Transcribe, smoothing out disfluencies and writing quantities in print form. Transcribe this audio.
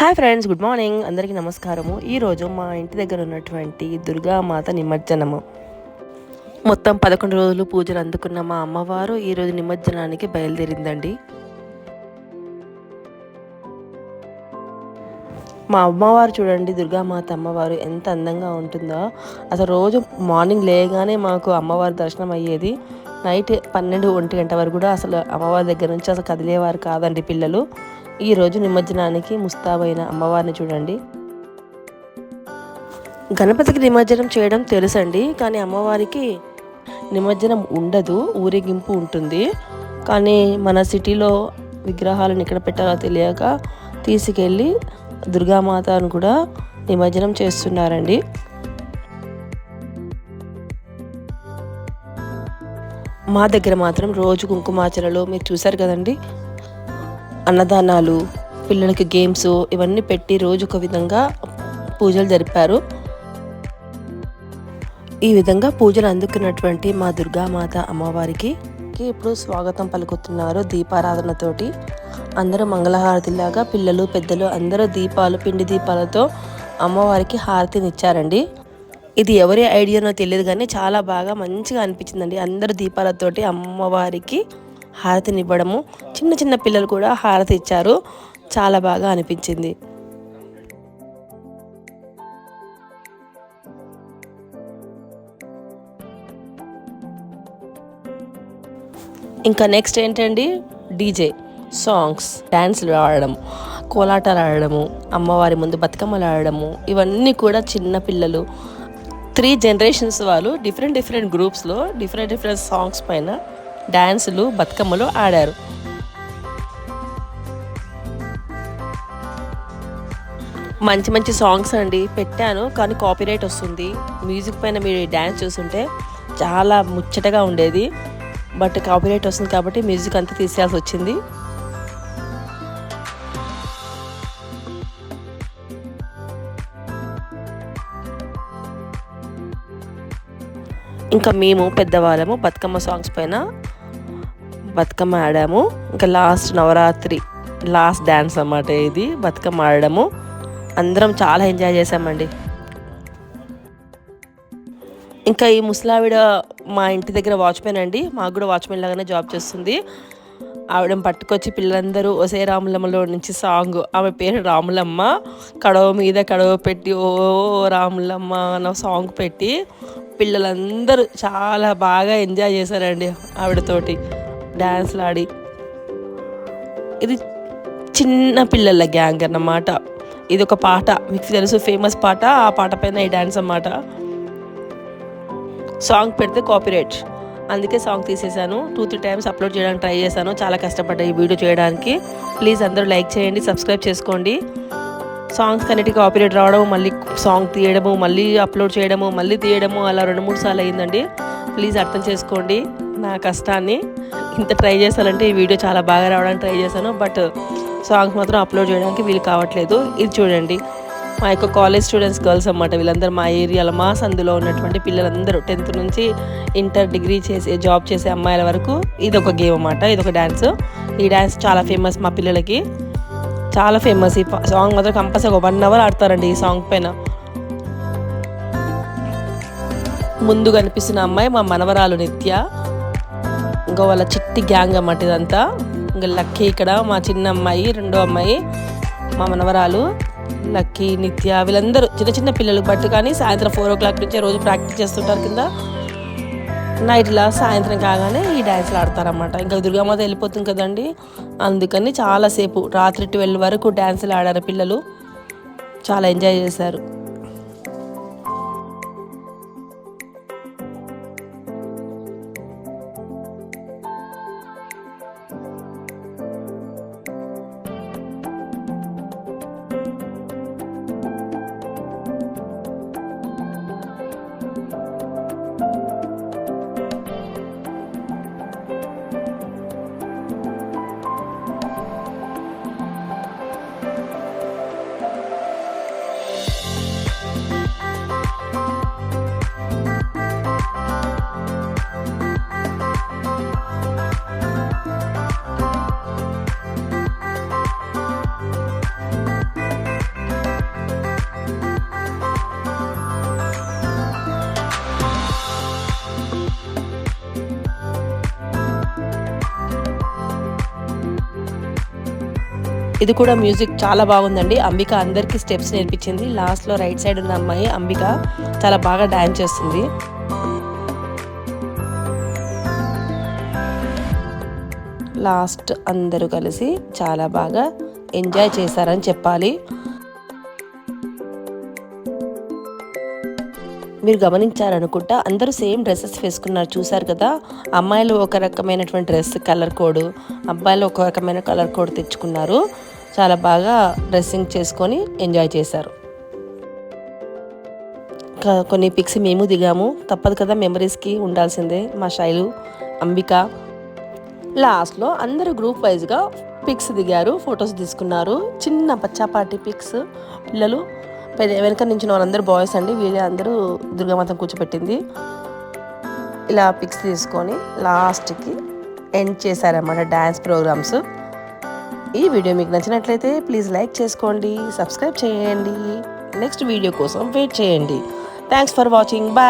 Hi friends, good morning. అందరికీ నమస్కారము. ఈరోజు మా ఇంటి దగ్గర ఉన్నటువంటి దుర్గామాత నిమజ్జనము. మొత్తం 11 రోజులు పూజలు అందుకున్న మా అమ్మవారు ఈరోజు నిమజ్జనానికి బయలుదేరిందండి. మా అమ్మవారు చూడండి, దుర్గామాత అమ్మవారు ఎంత అందంగా ఉంటుందో. అసలు రోజు మార్నింగ్ లేయగానే మాకు అమ్మవారి దర్శనం అయ్యేది. నైట్ 12-1 గంట వరకు కూడా అసలు అమ్మవారి దగ్గర నుంచి అసలు కదిలేవారు కాదండి పిల్లలు. ఈరోజు నిమజ్జనానికి ముస్తాబైన అమ్మవారిని చూడండి. గణపతికి నిమజ్జనం చేయడం తెలుసండి, కానీ అమ్మవారికి నిమజ్జనం ఉండదు, ఊరేగింపు ఉంటుంది. కానీ మన సిటీలో విగ్రహాలను ఎక్కడ పెట్టాలో తెలియక తీసుకెళ్ళి దుర్గామాతను కూడా నిమజ్జనం చేస్తున్నారండి. మా దగ్గర మాత్రం రోజు కుంకుమార్చనలు మీరు చూసారు కదండి, అన్నదానాలు, పిల్లలకి గేమ్స్ ఇవన్నీ పెట్టి రోజు ఒక విధంగా పూజలు జరిపారు. ఈ విధంగా పూజలు అందుకున్నటువంటి మా దుర్గామాత అమ్మవారికి ఇప్పుడు స్వాగతం పలుకుతున్నారు దీపారాధనతోటి. అందరూ మంగళహారతిలాగా పిల్లలు పెద్దలు అందరూ పిండి దీపాలతో అమ్మవారికి హారతినిచ్చారండి. ఇది ఎవరి ఐడియానో తెలియదు కానీ చాలా బాగా మంచిగా అనిపించిందండి. అందరూ దీపాలతోటి అమ్మవారికి హారతినివ్వడము, చిన్న చిన్న పిల్లలు కూడా హారతి ఇచ్చారు. చాలా బాగా అనిపించింది. ఇంకా నెక్స్ట్ ఏంటండి, డీజే సాంగ్స్, డ్యాన్స్లు ఆడడం, కోలాటాలు ఆడడము, అమ్మవారి ముందు బతుకమ్మలు ఆడడము, ఇవన్నీ కూడా చిన్న పిల్లలు 3 జనరేషన్స్ వాళ్ళు డిఫరెంట్ గ్రూప్స్లో డిఫరెంట్ సాంగ్స్ పైన డ్యాన్సులు, బతుకమ్మలు ఆడారు. మంచి సాంగ్స్ అండి పెట్టాను, కానీ కాపీరైట్ వస్తుంది. మ్యూజిక్ పైన మీరు డ్యాన్స్ చూస్తుంటే చాలా ముచ్చటగా ఉండేది, బట్ కాపీరైట్ వస్తుంది కాబట్టి మ్యూజిక్ అంతా తీసేయాల్సి వచ్చింది. ఇంకా మేము పెద్దవాళ్ళము బతుకమ్మ సాంగ్స్ పైన బతుకమ్మ ఆడాము. ఇంకా లాస్ట్ నవరాత్రి లాస్ట్ డ్యాన్స్ అన్నమాట ఇది, బతుకమ్మ ఆడడము. అందరం చాలా ఎంజాయ్ చేసామండి. ఇంకా ఈ ముసలావిడ మా ఇంటి దగ్గర వాచ్మెన్ అండి, మాకు కూడా వాచ్మెన్ లాగానే జాబ్ చేస్తుంది. ఆవిడ పట్టుకొచ్చి పిల్లలందరూ ఒసే రాములమ్మలో నుంచి సాంగ్, ఆమె పేరు రాములమ్మ, కడవ మీద కడవ పెట్టి ఓ రాములమ్మ అన్న సాంగ్ పెట్టి పిల్లలందరూ చాలా బాగా ఎంజాయ్ చేశారండి ఆవిడతోటి డ్యాన్స్లు ఆడి. ఇది చిన్న పిల్లల గ్యాంగ్ అన్నమాట. ఇది ఒక పాట మీకు తెలుసు, ఫేమస్ పాట. ఆ పాట పైన ఈ డ్యాన్స్ అన్నమాట. సాంగ్ పెడితే కాపీరైట్, అందుకే సాంగ్ తీసేసాను. 2-3 టైమ్స్ అప్లోడ్ చేయడానికి ట్రై చేశాను. చాలా కష్టపడ్డా ఈ వీడియో చేయడానికి. ప్లీజ్ అందరూ లైక్ చేయండి, సబ్స్క్రైబ్ చేసుకోండి. సాంగ్స్ కన్నిటికి కాపీరైట్ రావడం, మళ్ళీ సాంగ్ తీయడము, మళ్ళీ అప్లోడ్ చేయడము, మళ్ళీ తీయడము, అలా 2-3 సార్లు అయ్యిందండి. ప్లీజ్ అర్థం చేసుకోండి నా కష్టాన్ని. ఇంత ట్రై చేశానంటే ఈ వీడియో చాలా బాగా రావడానికి ట్రై చేశాను, బట్ సాంగ్స్ మాత్రం అప్లోడ్ చేయడానికి వీలు కావట్లేదు. ఇది చూడండి, మా యొక్క కాలేజ్ స్టూడెంట్స్ గర్ల్స్ అన్నమాట. వీళ్ళందరూ మా ఏరియాలో, మా సందులో ఉన్నటువంటి పిల్లలందరూ 10th నుంచి ఇంటర్, డిగ్రీ చేసే, జాబ్ చేసే అమ్మాయిల వరకు ఇది ఒక గేమ్ అన్నమాట. ఇది ఒక డ్యాన్స్. ఈ డ్యాన్స్ చాలా ఫేమస్, మా పిల్లలకి చాలా ఫేమస్. ఈ సాంగ్ మాత్రం కంపల్సరీ ఒక 1 అవర్ ఆడతారండి ఈ సాంగ్ పైన. ముందు కనిపిస్తున్న అమ్మాయి మా మనవరాలు నిత్య, ఇంకా వాళ్ళ చిట్టి గ్యాంగ్ అన్నమాట ఇదంతా. ఇంకా లక్కీ ఇక్కడ మా చిన్న అమ్మాయి, రెండో అమ్మాయి మా మనవరాలు లక్కీ, నిత్య, వీళ్ళందరూ చిన్న పిల్లలు. బట్ కానీ సాయంత్రం 4 o'clock నుంచే రోజు ప్రాక్టీస్ చేస్తుంటారు కింద. నైట్లా సాయంత్రం కాగానే ఈ డ్యాన్స్లు ఆడతారన్నమాట. ఇంకా దుర్గామాత వెళ్ళిపోతుంది కదండి, అందుకని చాలాసేపు రాత్రి 12 వరకు డ్యాన్సులు ఆడారు పిల్లలు. చాలా ఎంజాయ్ చేశారు. ఇది కూడా మ్యూజిక్ చాలా బాగుందండి. అంబిక అందరికీ స్టెప్స్ నేర్పించింది. లాస్ట్లో రైట్ సైడ్ ఉన్న అమ్మాయి అంబిక చాలా బాగా డాన్స్ చేస్తుంది. లాస్ట్ అందరూ కలిసి చాలా బాగా ఎంజాయ్ చేశారని చెప్పాలి. మీరు గమనించారనుకుంటా అందరూ సేమ్ డ్రెస్సెస్ వేసుకున్నారు, చూసారు కదా. అమ్మాయిలు ఒక రకమైనటువంటి డ్రెస్ కలర్ కోడ్, అబ్బాయిలు ఒక రకమైన కలర్ కోడ్ తెచ్చుకున్నారు. చాలా బాగా డ్రెస్సింగ్ చేసుకొని ఎంజాయ్ చేశారు. కొన్ని పిక్స్ మేము దిగాము, తప్పదు కదా, మెమరీస్కి ఉండాల్సిందే. మా శైలు, అంబిక. లాస్ట్లో అందరూ గ్రూప్ వైజ్గా పిక్స్ దిగారు, ఫొటోస్ తీసుకున్నారు. చిన్న బచ్చాపాటి పిక్స్. పిల్లలు వెనక నుంచి వాళ్ళందరూ బాయ్స్ అండి, వీళ్ళే అందరూ దుర్గామాతం కూర్చోపెట్టింది. ఇలా పిక్స్ తీసుకొని లాస్ట్కి ఎండ్ చేశారన్నమాట డ్యాన్స్ ప్రోగ్రామ్స్. ఈ వీడియో మీకు నచ్చినట్లయితే ప్లీజ్ లైక్ చేసుకోండి, సబ్స్క్రైబ్ చేయండి. నెక్స్ట్ వీడియో కోసం వెయిట్ చేయండి. Thanks for watching. బాయ్.